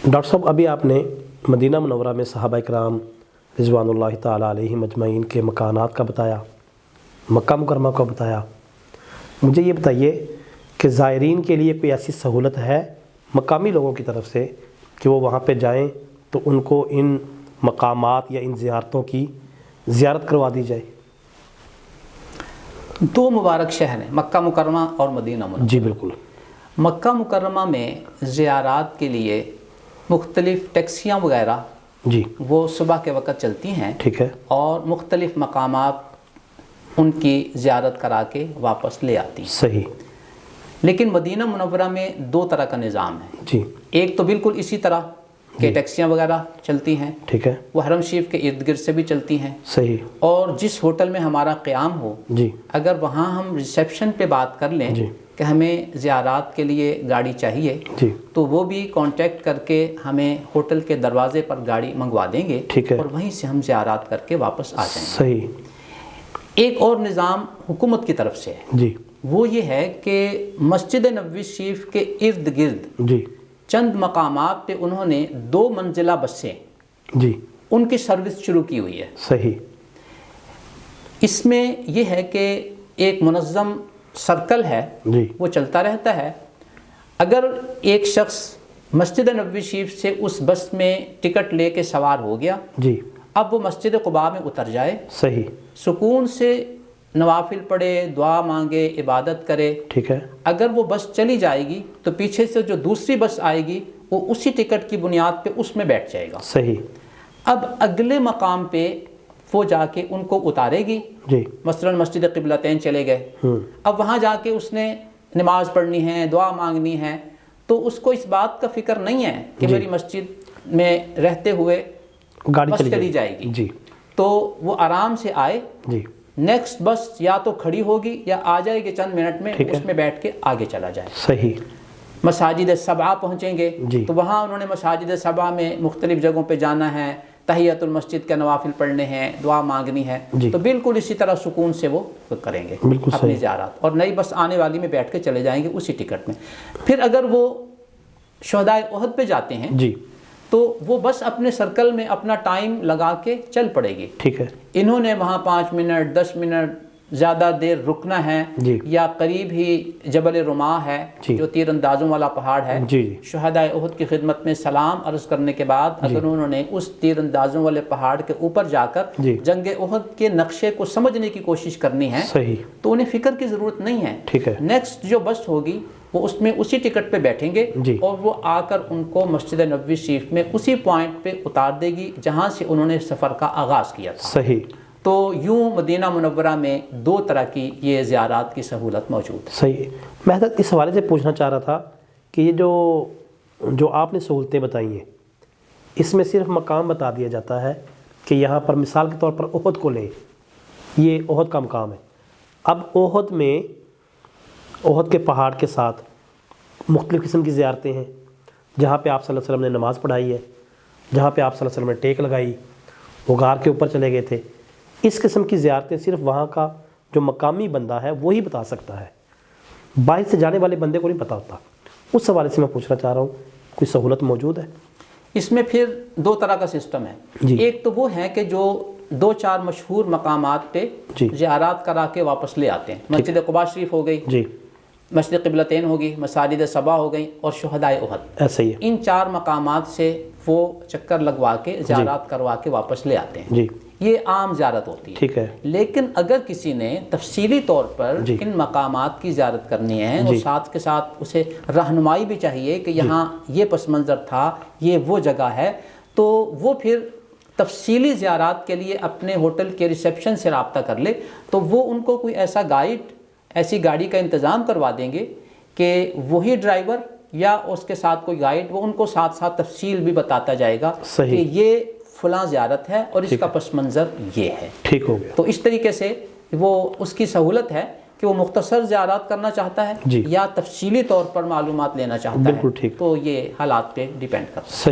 Doctor صاحب ابھی آپ نے مدینہ منورہ میں صحابہ کرام رضوان اللہ تعالیٰ علیہم اجمعین کے مکانات کا بتایا، مکہ مکرمہ کا بتایا. مجھے یہ بتائیے کہ زائرین کے لیے کوئی ایسی سہولت ہے مقامی لوگوں کی طرف سے کہ وہ وہاں پہ جائیں تو ان کو ان مقامات یا ان زیارتوں کی زیارت کروا دی جائے؟ دو مبارک شہر ہیں، مکہ مکرمہ اور مدینہ منورہ. جی بالکل. مکہ مکرمہ میں زیارات کے لیے مختلف ٹیکسیاں وغیرہ جی وہ صبح کے وقت چلتی ہیں، ٹھیک ہے، اور مختلف مقامات ان کی زیارت کرا کے واپس لے آتی ہیں. صحیح. لیکن مدینہ منورہ میں دو طرح کا نظام ہے. جی ایک تو بالکل اسی طرح کہ ٹیکسیاں وغیرہ چلتی ہیں، ٹھیک ہے، وہ حرم شریف کے ارد گرد سے بھی چلتی ہیں. صحیح. اور جس ہوٹل میں ہمارا قیام ہو، جی اگر وہاں ہم ریسیپشن پہ بات کر لیں جی کہ ہمیں زیارات کے لیے گاڑی چاہیے، جی تو وہ بھی کانٹیکٹ کر کے ہمیں ہوٹل کے دروازے پر گاڑی منگوا دیں گے، ٹھیک ہے، اور وہیں سے ہم زیارات کر کے واپس آ جائیں گے. صحیح. ایک اور نظام حکومت کی طرف سے ہے، جی وہ یہ ہے کہ مسجد نبوی شریف کے ارد گرد جی چند مقامات پہ انہوں نے 2 منزلہ بسیں جی ان کی سروس شروع کی ہوئی ہے. صحیح. اس میں یہ ہے کہ ایک منظم سرکل ہے، جی وہ چلتا رہتا ہے. اگر ایک شخص مسجد نبوی شریف سے اس بس میں ٹکٹ لے کے سوار ہو گیا، جی اب وہ مسجد قباء میں اتر جائے، صحیح. سکون سے نوافل پڑھے، دعا مانگے، عبادت کرے. ٹھیک ہے، اگر وہ بس چلی جائے گی تو پیچھے سے جو دوسری بس آئے گی وہ اسی ٹکٹ کی بنیاد پہ اس میں بیٹھ جائے گا. صحیح. اب اگلے مقام پہ وہ جا کے ان کو اتارے گی. جی مثلا مسجد قبلتین چلے گئے، اب وہاں جا کے اس نے نماز پڑھنی ہے، دعا مانگنی ہے، تو اس کو اس بات کا فکر نہیں ہے کہ میری مسجد میں رہتے ہوئے گاڑی بس چلی جائے گی. جی تو وہ آرام سے آئے، جی نیکسٹ بس یا تو کھڑی ہوگی یا آ جائے گی چند منٹ میں، اس میں بیٹھ کے آگے چلا جائے. صحیح. مساجد سبعہ پہنچیں گے جی تو وہاں انہوں نے مساجد سبعہ میں مختلف جگہوں پہ جانا ہے، تحیۃ المسجد کے نوافل پڑھنے ہیں، دعا مانگنی ہے، جی تو بالکل اسی طرح سکون سے وہ کریں گے بالکل اپنی صحیح. زیارات، اور نئی بس آنے والی میں بیٹھ کے چلے جائیں گے اسی ٹکٹ میں. پھر اگر وہ شہدائے احد پہ جاتے ہیں جی تو وہ بس اپنے سرکل میں اپنا ٹائم لگا کے چل پڑے گی. ٹھیک ہے. انہوں نے وہاں 5 منٹ 10 منٹ زیادہ دیر رکنا ہے، جی یا قریب ہی جبل رماح ہے جی جو تیر اندازوں والا پہاڑ ہے، جی شہدائے احد کی خدمت میں سلام عرض کرنے کے بعد اگر انہوں نے اس تیر اندازوں والے پہاڑ کے اوپر جا کر جی جنگ احد کے نقشے کو سمجھنے کی کوشش کرنی ہے، صحیح. تو انہیں فکر کی ضرورت نہیں ہے. ٹھیک ہے. نیکسٹ جو بس ہوگی وہ اس میں اسی ٹکٹ پہ بیٹھیں گے، جی اور وہ آ کر ان کو مسجد نبوی شریف میں اسی پوائنٹ پہ اتار دے گی جہاں سے انہوں نے سفر کا آغاز کیا تھا. صحیح. تو یوں مدینہ منورہ میں 2 طرح کی یہ زیارات کی سہولت موجود ہے. صحیح. میں حضرت اس حوالے سے پوچھنا چاہ رہا تھا کہ یہ جو آپ نے سہولتیں بتائی ہیں، اس میں صرف مقام بتا دیا جاتا ہے کہ یہاں پر مثال کے طور پر احد کو لیں، یہ احد کا مقام ہے. اب احد میں احد کے پہاڑ کے ساتھ مختلف قسم کی زیارتیں ہیں، جہاں پہ آپ صلی اللہ علیہ وسلم نے نماز پڑھائی ہے، جہاں پہ آپ صلی اللہ علیہ وسلم نے ٹیک لگائی، وہ غار کے اوپر چلے گئے تھے. اس قسم کی زیارتیں صرف وہاں کا جو مقامی بندہ ہے وہی بتا سکتا ہے، باہر سے جانے والے بندے کو نہیں پتا ہوتا. اس حوالے سے میں پوچھنا چاہ رہا ہوں کوئی سہولت موجود ہے؟ اس میں پھر 2 طرح کا سسٹم ہے. جی. ایک تو وہ ہے کہ جو 2-4 مشہور مقامات پہ جی زیارات کرا کے واپس لے آتے ہیں. مسجد قباء شریف ہو گئی، جی مسجد قبلتین ہوگی، مساجد سبعہ ہو گئی، اور شہدائے احد. ایسا ہی ہے. ان 4 مقامات سے وہ چکر لگوا کے زیارات کروا کے واپس لے آتے ہیں. جی یہ عام زیارت ہوتی ہے. ٹھیک ہے. لیکن اگر کسی نے تفصیلی طور پر جی ان مقامات کی زیارت کرنی ہے، اور جی ساتھ کے ساتھ اسے رہنمائی بھی چاہیے کہ یہاں یہ پس منظر تھا، یہ وہ جگہ ہے، تو وہ پھر تفصیلی زیارات کے لیے اپنے ہوٹل کے ریسیپشن سے رابطہ کر لے، تو وہ ان کو کوئی ایسا گائیڈ، ایسی گاڑی کا انتظام کروا دیں گے کہ وہی ڈرائیور یا اس کے ساتھ کوئی گائیڈ وہ ان کو ساتھ ساتھ تفصیل بھی بتاتا جائے گا کہ یہ فلاں زیارت ہے اور اس کا پس منظر یہ ہے. ٹھیک ہو گیا. تو اس طریقے سے وہ اس کی سہولت ہے کہ وہ مختصر زیارات کرنا چاہتا ہے یا تفصیلی طور پر معلومات لینا چاہتا ہے. بالکل ٹھیک. تو یہ حالات پہ ڈیپینڈ کرتا ہے.